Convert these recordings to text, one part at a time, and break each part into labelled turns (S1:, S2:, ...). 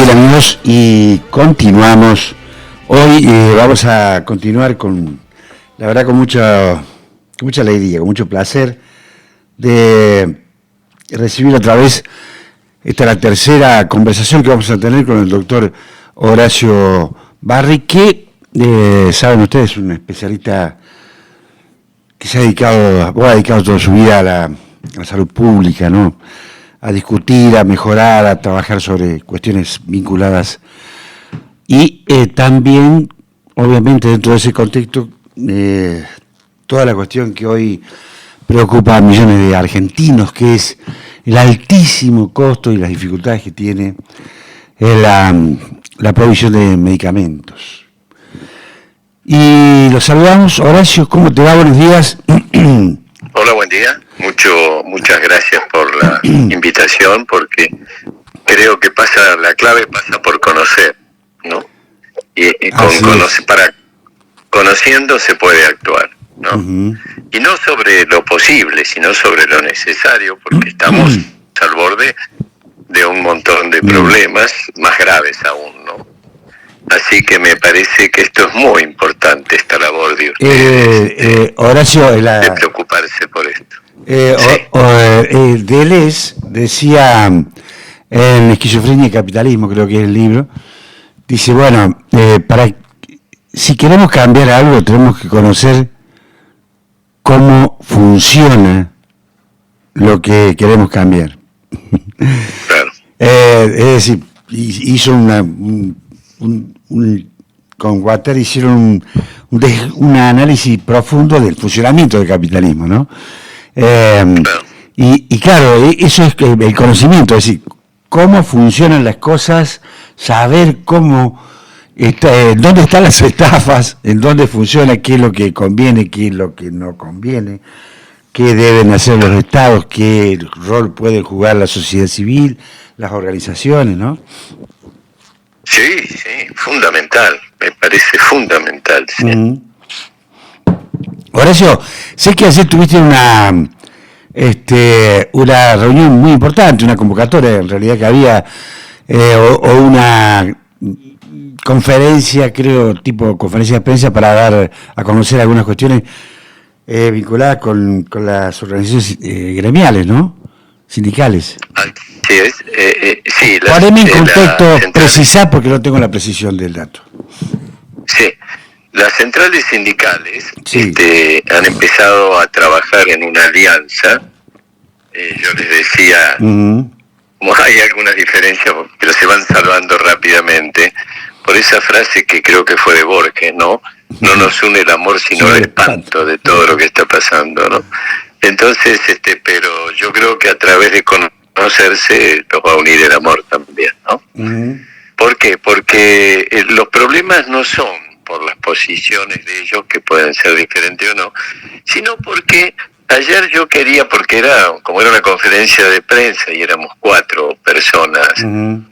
S1: tal, amigos? Y continuamos. Hoy vamos a continuar con, la verdad, con mucha alegría, con mucho placer de recibir otra vez. Esta es la tercera conversación que vamos a tener con el doctor Horacio Barri, que, saben ustedes, es un especialista que se ha dedicado toda su vida a la salud pública, ¿no? A discutir, a mejorar, a trabajar sobre cuestiones vinculadas y también, obviamente, dentro de ese contexto, toda la cuestión que hoy preocupa a millones de argentinos, que es el altísimo costo y las dificultades que tiene la provisión de medicamentos. Y los saludamos. Horacio, ¿cómo te va? Buenos días.
S2: Hola, buen día. Muchas gracias por la invitación, porque creo que la clave pasa por conocer, ¿no? Y conociendo se puede actuar, ¿no? Uh-huh. Y no sobre lo posible, sino sobre lo necesario, porque estamos al borde de un montón de problemas más graves aún, ¿no? Así que me parece que esto es muy importante, esta labor de ustedes,
S1: Horacio,
S2: de preocuparse por esto.
S1: Sí. Deleuze decía en Esquizofrenia y Capitalismo, creo que es el libro, dice, bueno, si queremos cambiar algo tenemos que conocer cómo funciona lo que queremos cambiar.
S2: Claro.
S1: Es decir, hizo con Guattari hicieron un análisis profundo del funcionamiento del capitalismo, ¿no? Y claro, eso es el conocimiento, es decir, cómo funcionan las cosas, saber cómo dónde están las estafas, en dónde funciona, qué es lo que conviene, qué es lo que no conviene, qué deben hacer los estados, qué rol puede jugar la sociedad civil, las organizaciones, ¿no?
S2: Sí, fundamental, me parece fundamental, sí.
S1: Mm. Horacio, sé que ayer tuviste una reunión muy importante, una convocatoria en realidad que había, o una conferencia, creo, tipo conferencia de prensa para dar a conocer algunas cuestiones vinculadas con las organizaciones gremiales, ¿no? Sindicales.
S2: Sí,
S1: poneme en contexto, precisar porque no tengo la precisión del dato.
S2: Sí, las centrales sindicales
S1: sí.
S2: Han empezado a trabajar en una alianza. Yo les decía, como hay algunas diferencias, pero se van salvando rápidamente, por esa frase que creo que fue de Borges, ¿no? No nos une el amor sino el espanto de todo lo que está pasando, ¿no? Entonces, pero yo creo que a través de conocerse los va a unir el amor también, ¿no? Uh-huh. ¿Por qué? Porque los problemas no son por las posiciones de ellos, que pueden ser diferentes o no, sino porque ayer yo quería, porque como era una conferencia de prensa y éramos 4 personas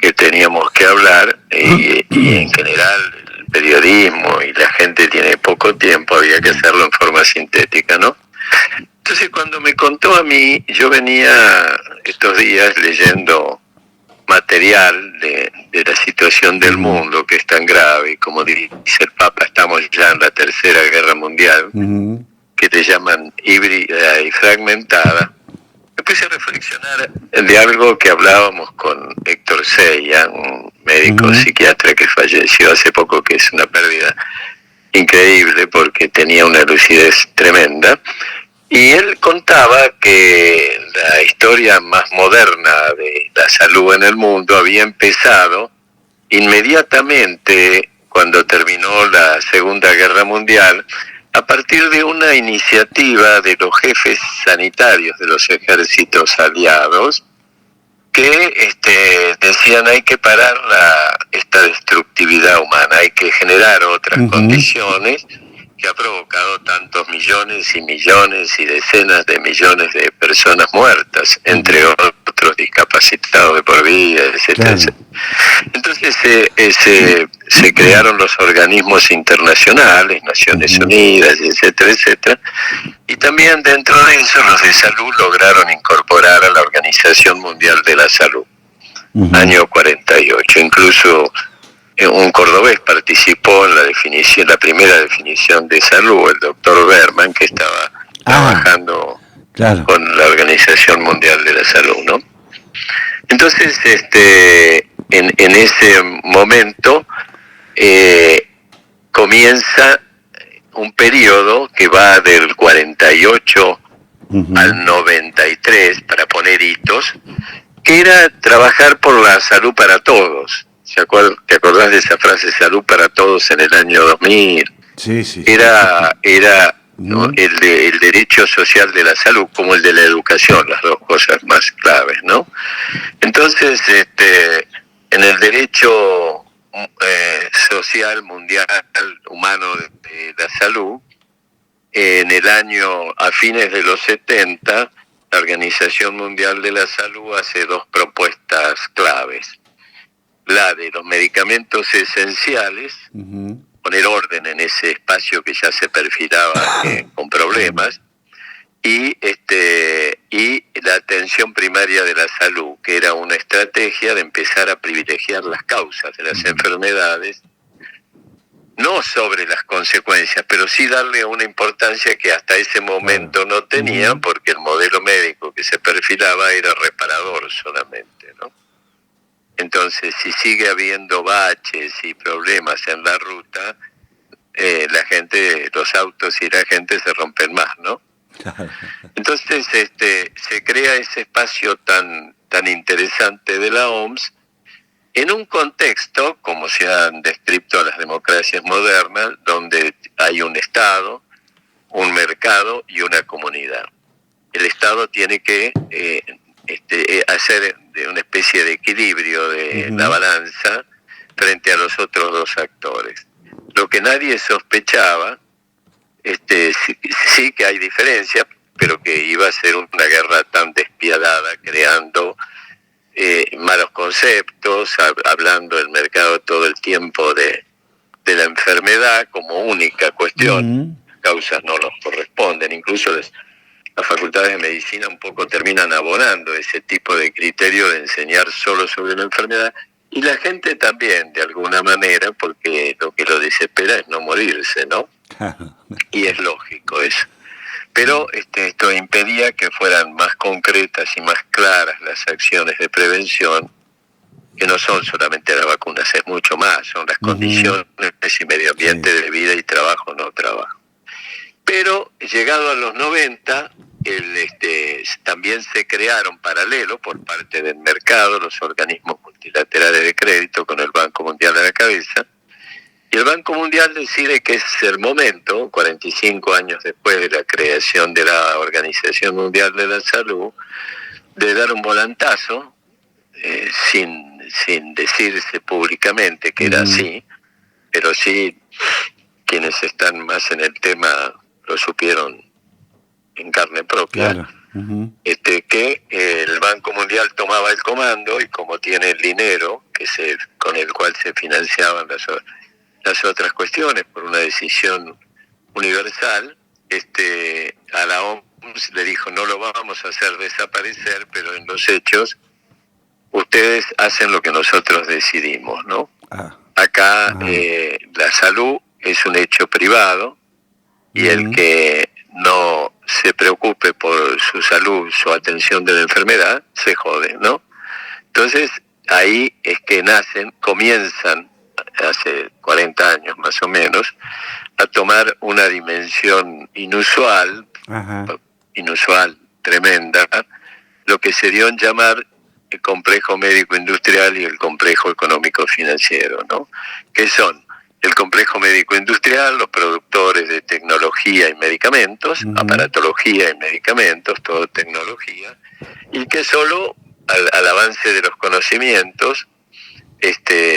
S2: que teníamos que hablar, y en general el periodismo y la gente tiene poco tiempo, había que hacerlo en forma sintética, ¿no? Entonces cuando me contó a mí, yo venía estos días leyendo material de la situación del mundo, que es tan grave, y como dice el Papa, estamos ya en la Tercera Guerra Mundial, que le llaman híbrida y fragmentada. Empecé a reflexionar de algo que hablábamos con Héctor Seiya, un médico psiquiatra que falleció hace poco, que es una pérdida increíble porque tenía una lucidez tremenda. Y él contaba que la historia más moderna de la salud en el mundo había empezado inmediatamente cuando terminó la Segunda Guerra Mundial, a partir de una iniciativa de los jefes sanitarios de los ejércitos aliados, que decían hay que parar esta destructividad humana, hay que generar otras condiciones, que ha provocado tantos millones y millones y decenas de millones de personas muertas, entre otros discapacitados de por vida, etcétera, etcétera. Entonces se crearon los organismos internacionales, Naciones Unidas, etcétera, etcétera, y también dentro de eso los de salud lograron incorporar a la Organización Mundial de la Salud. año 48. Incluso un cordobés participó en la primera definición de salud, el doctor Berman, que estaba trabajando con la Organización Mundial de la Salud, ¿no? Entonces, en ese momento comienza un periodo que va del 48 al 93, para poner hitos, que era trabajar por la salud para todos. ¿Te acordás de esa frase, salud para todos, en el año 2000?
S1: Sí.
S2: Era ¿no? el derecho social de la salud, como el de la educación, las dos cosas más claves, ¿no? Entonces, en el derecho social, mundial, humano de la salud, en el año, a fines de los 70, la Organización Mundial de la Salud hace dos propuestas claves. La de los medicamentos esenciales, poner orden en ese espacio que ya se perfilaba con problemas, y la atención primaria de la salud, que era una estrategia de empezar a privilegiar las causas de las enfermedades, no sobre las consecuencias, pero sí darle una importancia que hasta ese momento no tenía, porque el modelo médico que se perfilaba era reparador solamente, ¿no? Entonces, si sigue habiendo baches y problemas en la ruta, los autos y la gente se rompen más, ¿no? Entonces, se crea ese espacio tan interesante de la OMS, en un contexto, como se han descrito las democracias modernas, donde hay un Estado, un mercado y una comunidad. El Estado tiene que hacer una especie de equilibrio de la balanza frente a los otros dos actores. Lo que nadie sospechaba, sí que hay diferencias, pero que iba a ser una guerra tan despiadada, creando malos conceptos, hablando del mercado todo el tiempo de la enfermedad como única cuestión. Las causas no nos corresponden, incluso las facultades de medicina un poco terminan abonando ese tipo de criterio de enseñar solo sobre la enfermedad, y la gente también, de alguna manera, porque lo que lo desespera es no morirse, ¿no? Y es lógico eso. Pero esto impedía que fueran más concretas y más claras las acciones de prevención, que no son solamente las vacunas, es mucho más, son las condiciones y medio ambiente de vida y trabajo, no trabajo. Pero llegado a los 90, también se crearon paralelo por parte del mercado los organismos multilaterales de crédito, con el Banco Mundial a la cabeza. Y el Banco Mundial decide que es el momento, 45 años después de la creación de la Organización Mundial de la Salud, de dar un volantazo, sin decirse públicamente que era así, pero sí quienes están más en el tema lo supieron en carne propia, que el Banco Mundial tomaba el comando, y como tiene el dinero con el cual se financiaban las otras cuestiones por una decisión universal, a la OMS le dijo: no lo vamos a hacer desaparecer, pero en los hechos ustedes hacen lo que nosotros decidimos, ¿no? Acá la salud es un hecho privado, y el que no se preocupe por su salud, su atención de la enfermedad, se jode, ¿no? Entonces, ahí es que comienzan, hace 40 años más o menos, a tomar una dimensión inusual, tremenda, lo que se dio en llamar el complejo médico-industrial y el complejo económico-financiero, ¿no? Que son el complejo médico-industrial, los productores de tecnología y medicamentos, aparatología y medicamentos, todo tecnología, y que solo al avance de los conocimientos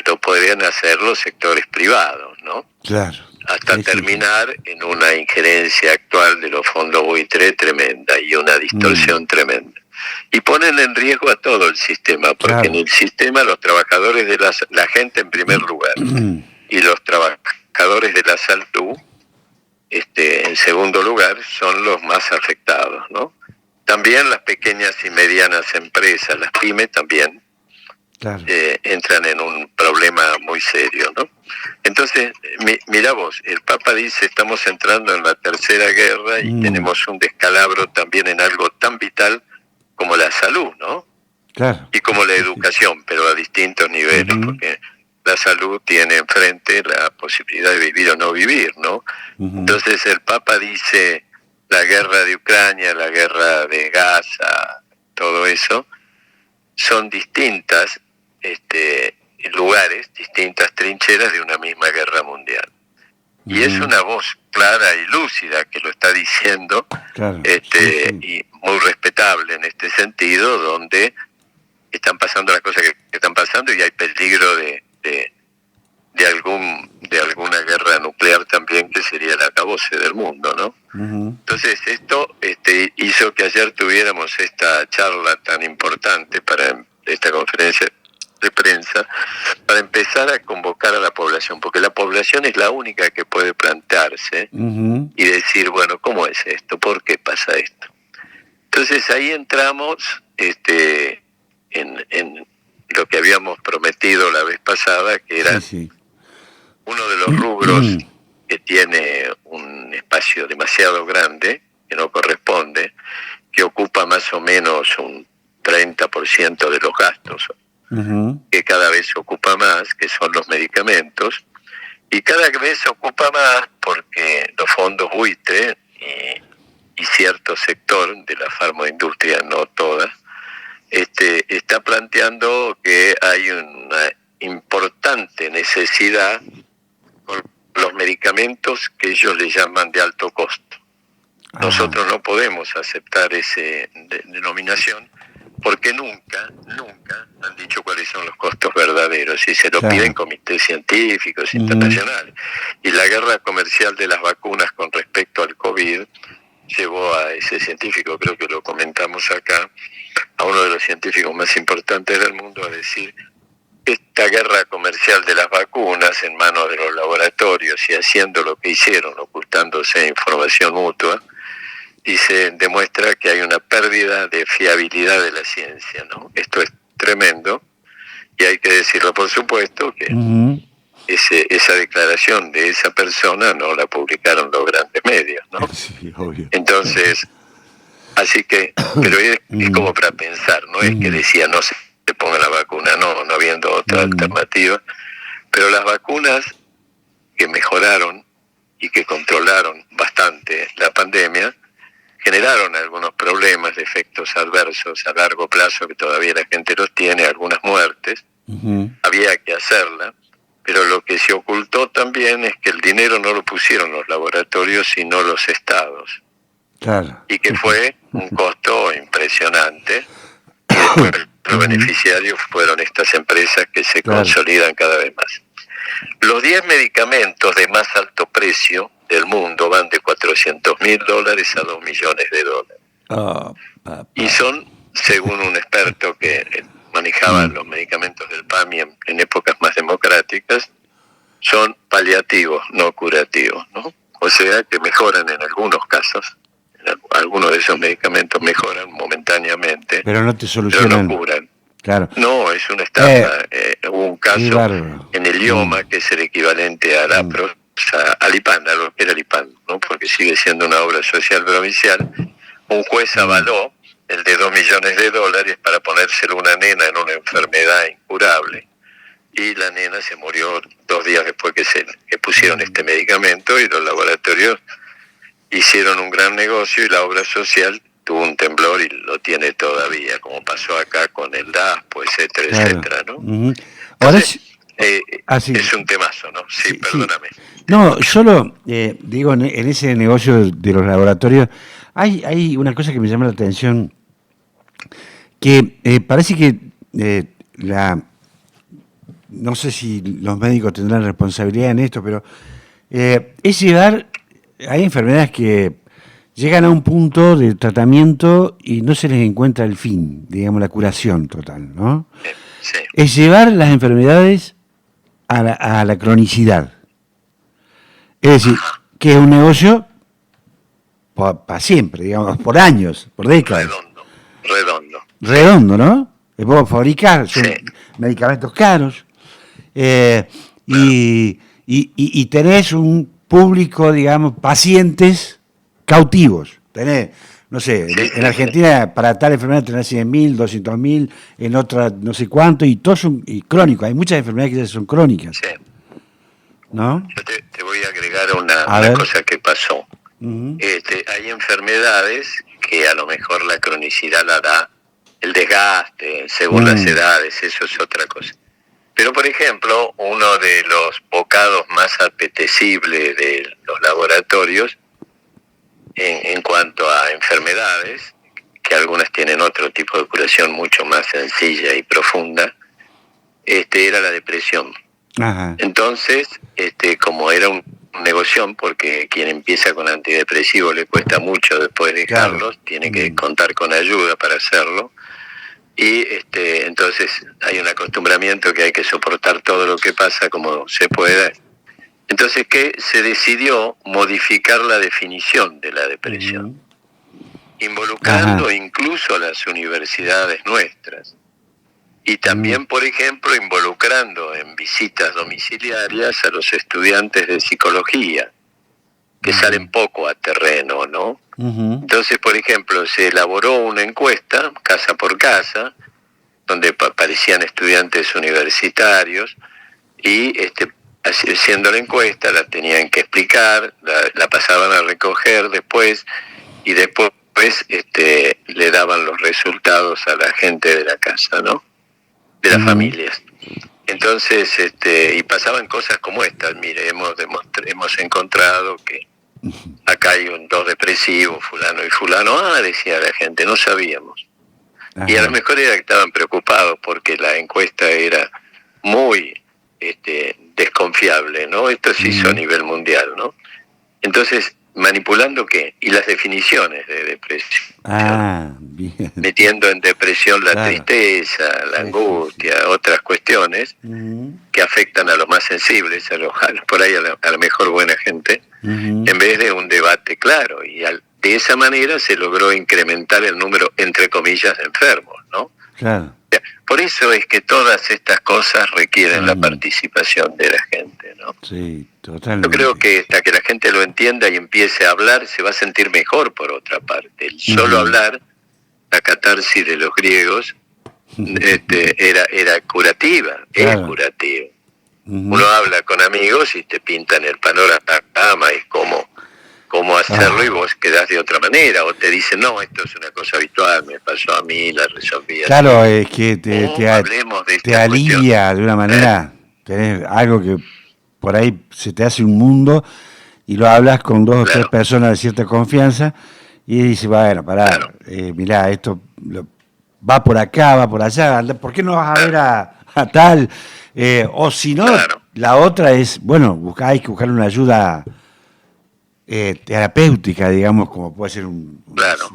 S2: lo podrían hacer los sectores privados, ¿no?
S1: Claro.
S2: Hasta terminar en una injerencia actual de los fondos buitre tremenda y una distorsión tremenda. Y ponen en riesgo a todo el sistema, porque en el sistema los trabajadores de la gente en primer lugar, y los trabajadores de la salud en segundo lugar, son los más afectados, ¿no? También las pequeñas y medianas empresas, las pymes también,
S1: claro.
S2: entran en un problema muy serio, ¿no? Entonces, mira vos, el Papa dice, estamos entrando en la tercera guerra y tenemos un descalabro también en algo tan vital como la salud, ¿no?
S1: Claro.
S2: Y como la educación, pero a distintos niveles, porque la salud tiene enfrente la posibilidad de vivir o no vivir, ¿no? Entonces el Papa dice, la guerra de Ucrania, la guerra de Gaza, todo eso, son distintas lugares, distintas trincheras de una misma guerra mundial. Y es una voz clara y lúcida que lo está diciendo,
S1: claro,
S2: y muy respetable en este sentido, donde están pasando las cosas que están pasando y hay peligro de alguna guerra nuclear también, que sería el acabose del mundo, ¿no? Entonces esto hizo que ayer tuviéramos esta charla tan importante para esta conferencia de prensa, para empezar a convocar a la población, porque la población es la única que puede plantearse y decir, bueno, ¿cómo es esto? ¿Por qué pasa esto? Entonces ahí entramos en lo que habíamos prometido la vez pasada, que era uno de los rubros que tiene un espacio demasiado grande, que no corresponde, que ocupa más o menos un 30% de los gastos, que cada vez se ocupa más, que son los medicamentos, y cada vez se ocupa más porque los fondos buitre y cierto sector de la farmaindustria, no todas, está planteando que hay una importante necesidad con los medicamentos que ellos le llaman de alto costo. Nosotros no podemos aceptar esa denominación porque nunca han dicho cuáles son los costos verdaderos y se lo piden comités científicos internacionales. Y la guerra comercial de las vacunas con respecto al COVID llevó a ese científico, creo que lo comentamos acá, a uno de los científicos más importantes del mundo, a decir que esta guerra comercial de las vacunas en manos de los laboratorios y haciendo lo que hicieron, ocultándose información mutua, y se demuestra que hay una pérdida de fiabilidad de la ciencia, ¿no? Esto es tremendo y hay que decirlo, por supuesto, que esa declaración de esa persona no la publicaron los grandes medios, ¿no?
S1: Sí, obvio.
S2: Entonces, así que, pero es como para pensar, no es que decía no se ponga la vacuna, no habiendo otra alternativa, pero las vacunas que mejoraron y que controlaron bastante la pandemia, generaron algunos problemas de efectos adversos a largo plazo que todavía la gente los tiene, algunas muertes, había que hacerla, pero lo que se ocultó también es que el dinero no lo pusieron los laboratorios sino los estados, y que fue un costo impresionante, y después los beneficiarios fueron estas empresas que se consolidan cada vez más. Los 10 medicamentos de más alto precio del mundo van de $400.000 a $2 millones. Y son, según un experto que manejaba los medicamentos del PAMI en épocas más democráticas, son paliativos, no curativos, ¿no? O sea que mejoran en algunos casos, algunos de esos medicamentos mejoran momentáneamente,
S1: pero no te solucionan,
S2: pero no curan.
S1: Claro.
S2: No, es una estafa. Hubo un caso en el IOMA, que es el equivalente a la Alipan, a lo que era Alipan, ¿no? Porque sigue siendo una obra social provincial. Un juez avaló el de $2 millones para ponérselo a una nena en una enfermedad incurable. Y la nena se murió 2 días después que pusieron este medicamento, y los laboratorios hicieron un gran negocio y la obra social tuvo un temblor y lo tiene todavía, como pasó acá con el DASPO, etcétera, etcétera, ¿no? Entonces, es un temazo, ¿no? Sí, perdóname.
S1: No, solo digo, en ese negocio de los laboratorios hay una cosa que me llama la atención, que parece que no sé si los médicos tendrán responsabilidad en esto, pero hay enfermedades que llegan a un punto de tratamiento y no se les encuentra el fin, digamos, la curación total, ¿no?
S2: Sí.
S1: Es llevar las enfermedades a la cronicidad. Es decir, que es un negocio para siempre, digamos, por años, por décadas.
S2: Redondo.
S1: Redondo, ¿no? puedo fabricar, son medicamentos caros, y tenés un público, digamos, pacientes cautivos. Tenés, no sé, en Argentina para tal enfermedad tenés 100.000, 200.000, en otra no sé cuánto, y todos son crónicos. Hay muchas enfermedades que ya son crónicas.
S2: Sí.
S1: ¿No?
S2: Yo te voy a agregar una cosa que pasó. Hay enfermedades que a lo mejor la cronicidad la da el desgaste, según las edades, eso es otra cosa. Pero, por ejemplo, uno de los bocados más apetecibles de los laboratorios en cuanto a enfermedades, que algunas tienen otro tipo de curación mucho más sencilla y profunda, era la depresión.
S1: Ajá.
S2: Entonces, como era un negocio, porque quien empieza con antidepresivos le cuesta mucho después dejarlos, tiene que contar con ayuda para hacerlo, y entonces hay un acostumbramiento que hay que soportar todo lo que pasa como se pueda. Entonces, ¿qué? Se decidió modificar la definición de la depresión, involucrando incluso a las universidades nuestras. Y también, por ejemplo, involucrando en visitas domiciliarias a los estudiantes de psicología, que salen poco a terreno, ¿no? Entonces, por ejemplo, se elaboró una encuesta, casa por casa, donde aparecían estudiantes universitarios, y haciendo la encuesta la tenían que explicar, la pasaban a recoger después, y después le daban los resultados a la gente de la casa, ¿no? De las familias. Entonces, y pasaban cosas como estas. Mire, hemos encontrado que acá hay dos depresivos, fulano y fulano. Decía la gente, no sabíamos. Y a lo mejor era que estaban preocupados porque la encuesta era muy desconfiable, ¿no? Esto se hizo a nivel mundial, ¿no? Entonces, ¿manipulando qué? Y las definiciones de depresión.
S1: Bien.
S2: Metiendo en depresión la tristeza, la angustia, otras cuestiones que afectan a los más sensibles, por ahí a la mejor buena gente, en vez de un debate claro. Y de esa manera se logró incrementar el número, entre comillas, de enfermos, ¿no?
S1: Claro.
S2: Por eso es que todas estas cosas requieren la participación de la gente, ¿no?
S1: Sí, totalmente.
S2: Yo creo que hasta que la gente lo entienda y empiece a hablar, se va a sentir mejor, por otra parte. El solo hablar, la catarsis de los griegos, era curativa, es curativa. Uno habla con amigos y te pintan el panorama y cómo hacerlo, y vos quedás de otra manera, o te dicen, no, esto es una cosa habitual, me pasó a mí, la resolví así.
S1: Claro, es que te alivia de una manera, tenés algo que por ahí se te hace un mundo y lo hablas con dos o tres personas de cierta confianza y dices, bueno, pará, mirá, esto va por acá, va por allá, ¿por qué no vas a ver a tal? O si no, la otra es, bueno, hay que buscar una ayuda terapéutica, digamos, como puede ser un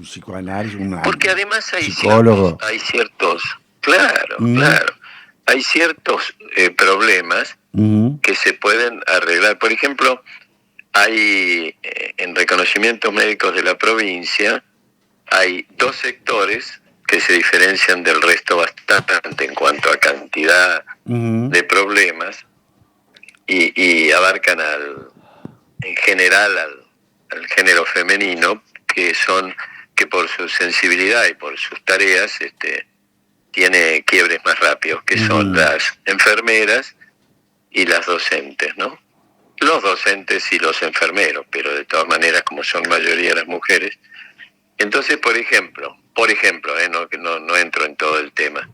S1: psicoanálisis,
S2: porque además hay
S1: psicólogo.
S2: Hay ciertos hay ciertos problemas que se pueden arreglar. Por ejemplo, hay en reconocimientos médicos de la provincia, hay dos sectores que se diferencian del resto bastante en cuanto a cantidad de problemas, y abarcan en general al género femenino, que por su sensibilidad y por sus tareas tiene quiebres más rápidos, que son las enfermeras y las docentes, ¿no? Los docentes y los enfermeros, pero de todas maneras, como son mayoría las mujeres. Entonces, por ejemplo, no entro en todo el tema.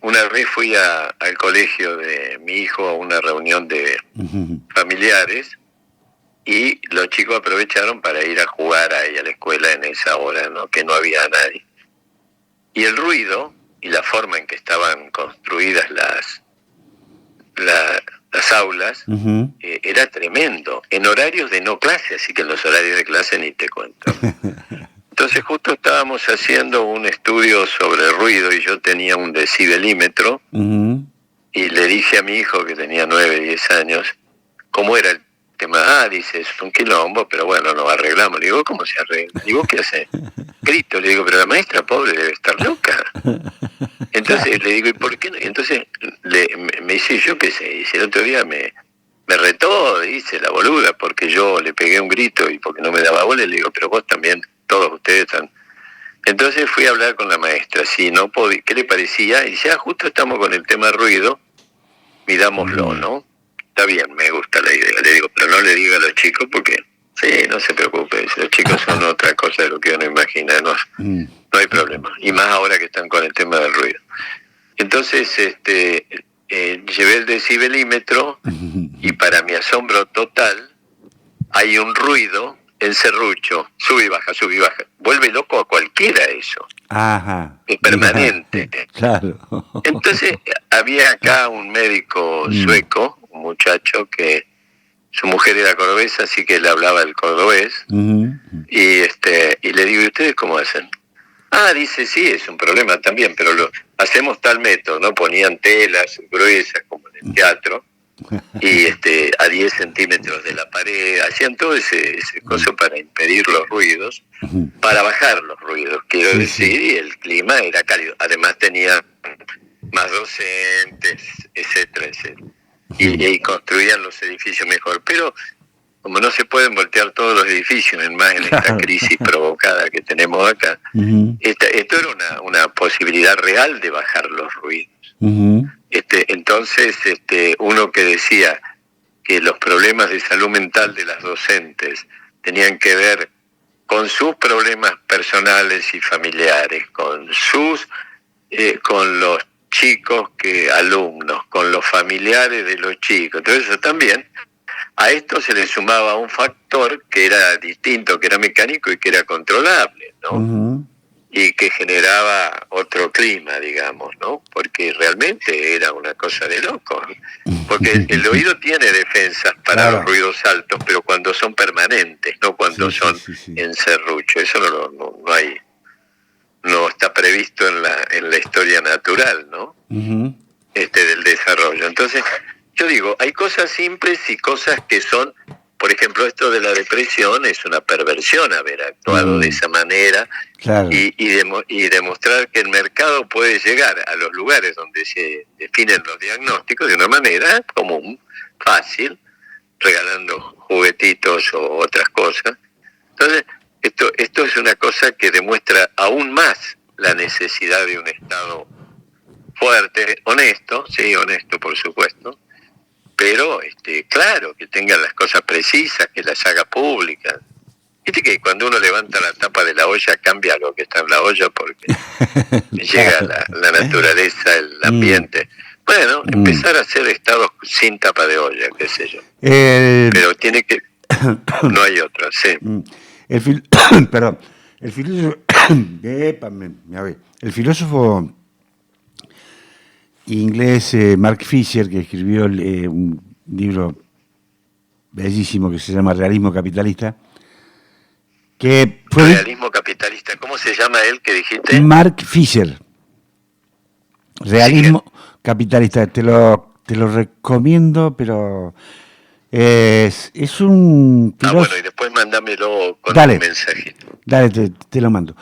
S2: Una vez fui al colegio de mi hijo a una reunión de familiares, y los chicos aprovecharon para ir a jugar ahí a la escuela en esa hora, ¿no? Que no había nadie. Y el ruido y la forma en que estaban construidas las aulas era tremendo, en horarios de no clase, así que en los horarios de clase ni te cuento. Entonces justo estábamos haciendo un estudio sobre el ruido y yo tenía un decibelímetro, y le dije a mi hijo, que tenía 9, 10 años, cómo era el tema. Dice, es un quilombo, pero bueno, nos arreglamos. Le digo, ¿cómo se arregla? ¿Y vos qué haces? Grito, le digo, pero la maestra pobre debe estar loca. Entonces le digo, ¿y por qué no? Entonces me dice, yo qué sé, dice, el otro día me retó, dice, la boluda, porque yo le pegué un grito y porque no me daba bola. Le digo, pero vos también, todos ustedes están. Entonces fui a hablar con la maestra, si no podía, ¿qué le parecía? Y dice, justo estamos con el tema ruido, midámoslo, ¿no? Está bien, me gusta la idea. Le digo, pero no le diga a los chicos porque, sí, no se preocupe, los chicos son otra cosa de lo que uno imagina, no hay problema. Y más ahora que están con el tema del ruido. Entonces, llevé el decibelímetro y para mi asombro total, hay un ruido en serrucho, sube y baja, sube y baja. Vuelve loco a cualquiera eso.
S1: Ajá.
S2: Es permanente.
S1: Claro.
S2: Entonces, había acá un médico sueco, un muchacho que su mujer era cordobesa, así que le hablaba el cordobés. Y le digo, ¿y ustedes cómo hacen? Dice, sí, es un problema también, pero hacemos tal método, ¿no? Ponían telas gruesas como en el teatro y a 10 centímetros de la pared, hacían todo ese coso para impedir los ruidos, para bajar los ruidos, quiero decir, y el clima era cálido. Además tenía más docentes, etcétera, etcétera. Y construían los edificios mejor, pero como no se pueden voltear todos los edificios, más en esta crisis provocada que tenemos acá, esto era una posibilidad real de bajar los ruidos. Entonces, uno que decía que los problemas de salud mental de las docentes tenían que ver con sus problemas personales y familiares, con los chicos alumnos, con los familiares de los chicos. Entonces eso también, a esto se le sumaba un factor que era distinto, que era mecánico y que era controlable, ¿no? Y que generaba otro clima, digamos, ¿no? Porque realmente era una cosa de loco. Porque el oído tiene defensas para los ruidos altos, pero cuando son permanentes, no cuando son en serrucho. Eso no está previsto en la historia natural, ¿no? Del desarrollo. Entonces, yo digo, hay cosas simples y cosas que son, por ejemplo, esto de la depresión es una perversión haber actuado de esa manera, y demostrar que el mercado puede llegar a los lugares donde se definen los diagnósticos de una manera común, fácil, regalando juguetitos o otras cosas. Entonces, esto es una cosa que demuestra aún más la necesidad de un Estado fuerte, honesto, por supuesto, pero claro, que tengan las cosas precisas, que las haga públicas. Viste que cuando uno levanta la tapa de la olla cambia lo que está en la olla porque llega la naturaleza, el ambiente. Bueno, empezar a hacer estados sin tapa de olla, qué sé yo. Pero tiene que... No hay otra, sí.
S1: Perdón, el filósofo inglés Mark Fisher, que escribió un libro bellísimo que se llama Realismo Capitalista, que fue...
S2: Realismo Capitalista, ¿cómo se llama él que dijiste?
S1: Mark Fisher, Realismo Capitalista, te lo recomiendo, pero es un filósofo...
S2: bueno, y después mándamelo con un mensajito.
S1: Dale, te lo mando.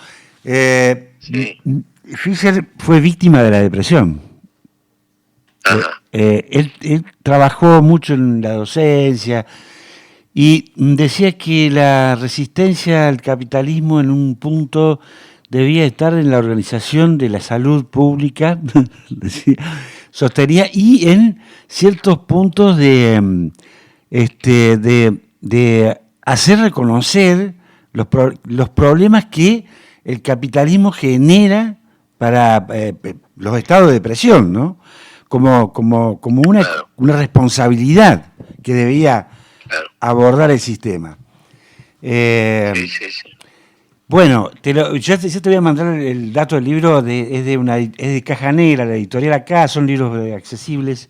S1: Fisher fue víctima de la depresión. Él trabajó mucho en la docencia y decía que la resistencia al capitalismo en un punto debía estar en la organización de la salud pública, sostenía, y en ciertos puntos de hacer reconocer los problemas que el capitalismo genera para los estados de depresión, ¿no? Como una responsabilidad que debía abordar el sistema. Bueno, yo te voy a mandar el dato del libro, es de Caja Negra, la editorial acá, son libros accesibles.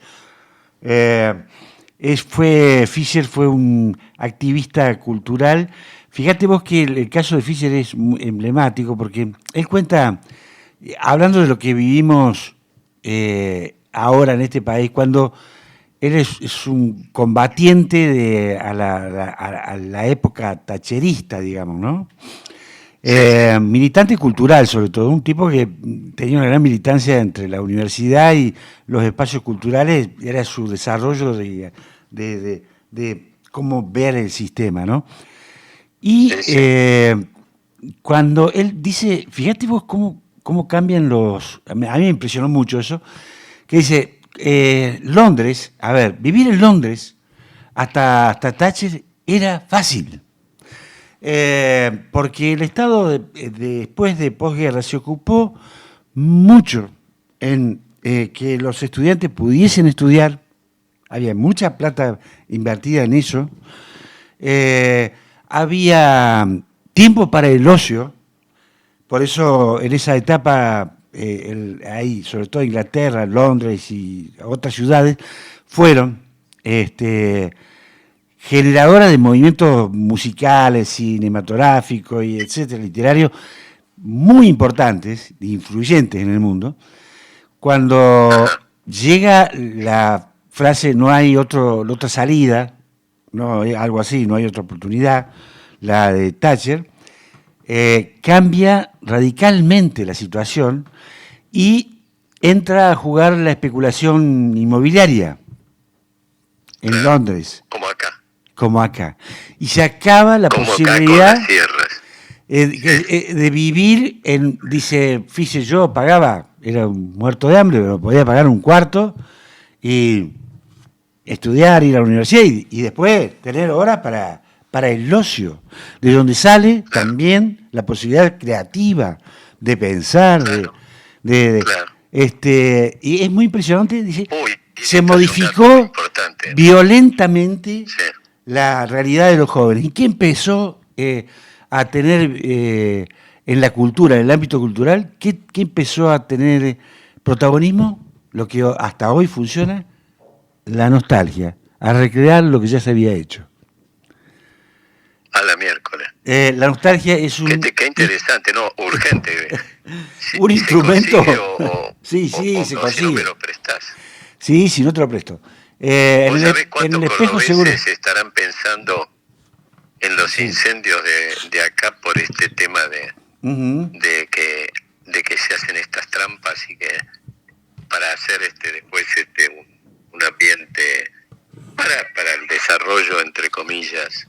S1: Fisher fue un activista cultural. Fíjate vos que el caso de Fisher es emblemático porque él cuenta, hablando de lo que vivimos ahora en este país, cuando es un combatiente a la época thatcherista, digamos, ¿no? Militante cultural, sobre todo, un tipo que tenía una gran militancia entre la universidad y los espacios culturales, era su desarrollo de cómo ver el sistema, ¿no? Y cuando él dice, fíjate vos cómo cambian a mí me impresionó mucho eso, que dice, Londres, a ver, vivir en Londres hasta Thatcher era fácil. Porque el Estado después de posguerra se ocupó mucho en que los estudiantes pudiesen estudiar, había mucha plata invertida en eso, había tiempo para el ocio, por eso en esa etapa, ahí, sobre todo Inglaterra, Londres y otras ciudades, fueron generadora de movimientos musicales, cinematográficos y etcétera, literarios, muy importantes e influyentes en el mundo. Cuando llega la frase no hay otra salida, no, algo así, no hay otra oportunidad, la de Thatcher, cambia radicalmente la situación y entra a jugar la especulación inmobiliaria en Londres. Como acá. Y se acaba la posibilidad de vivir en, dice, fíjese, yo pagaba, era un muerto de hambre, pero podía pagar un cuarto y estudiar, ir a la universidad y después tener horas para el ocio, de donde sale también la posibilidad creativa de pensar, y es muy impresionante, dice, se modificó violentamente la realidad de los jóvenes. ¿Y qué empezó a tener en la cultura, en el ámbito cultural? ¿Qué empezó a tener protagonismo? Lo que hasta hoy funciona, la nostalgia, a recrear lo que ya se había hecho.
S2: A la miércoles.
S1: La nostalgia es un...
S2: Qué interesante, no, urgente.
S1: Un instrumento...
S2: Se consigue. Si no me
S1: lo prestás. Sí, si no te lo presto.
S2: En el espejo seguro se estarán pensando en los incendios de acá por este tema de que se hacen estas trampas y que para hacer después un ambiente para el desarrollo, entre comillas,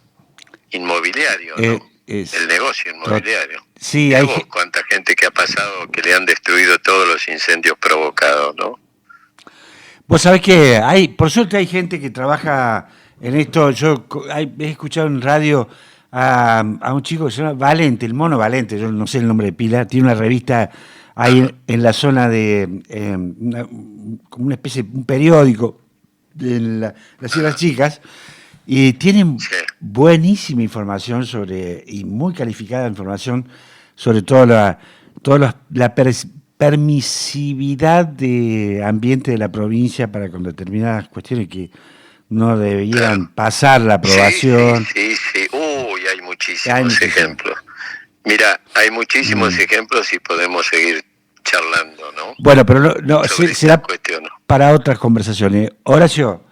S2: inmobiliario, ¿no? El negocio inmobiliario.
S1: Sí,
S2: cuánta gente que ha pasado que le han destruido todos los incendios provocados, ¿no?
S1: Vos sabés que por suerte hay gente que trabaja en esto. Yo he escuchado en radio a un chico que se llama Valente, el Mono Valente, yo no sé el nombre de pila, tiene una revista ahí en la zona de, como una especie, un periódico de las Islas Chicas, y tienen buenísima información y muy calificada información sobre toda la permisividad de ambiente de la provincia para con determinadas cuestiones que no debieran pasar la aprobación.
S2: Sí. Hay muchísimos ejemplos. Mira, hay muchísimos ejemplos y podemos seguir charlando, ¿no?
S1: Bueno, pero será para otras conversaciones. Horacio,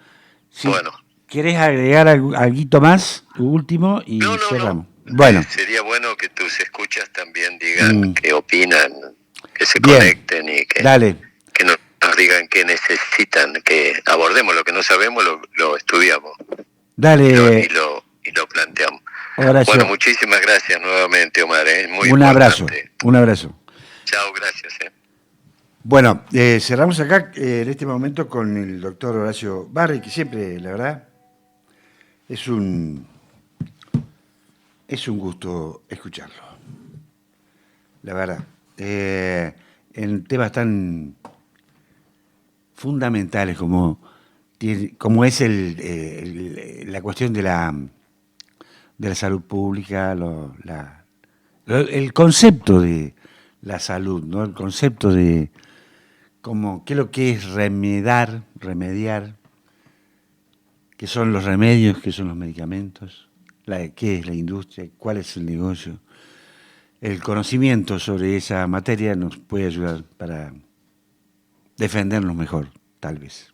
S1: ¿querés agregar algo más, último, y cerramos?
S2: No.
S1: Bueno.
S2: Sería bueno que tus escuchas también digan qué opinan, que se conecten y que nos digan qué necesitan, que abordemos lo que no sabemos, lo estudiamos.
S1: Dale.
S2: Y lo planteamos.
S1: Horacio.
S2: Bueno, muchísimas gracias nuevamente, Omar. Muy
S1: un
S2: importante.
S1: Un abrazo.
S2: Chao, gracias.
S1: Bueno, cerramos acá en este momento con el doctor Horacio Barri, que siempre, la verdad, es un gusto escucharlo. La verdad. En temas tan fundamentales como es la cuestión de la salud pública, el concepto de la salud, ¿no? El concepto de qué es lo que es remediar, qué son los remedios, qué son los medicamentos, qué es la industria, cuál es el negocio. El conocimiento sobre esa materia nos puede ayudar para defendernos mejor, tal vez.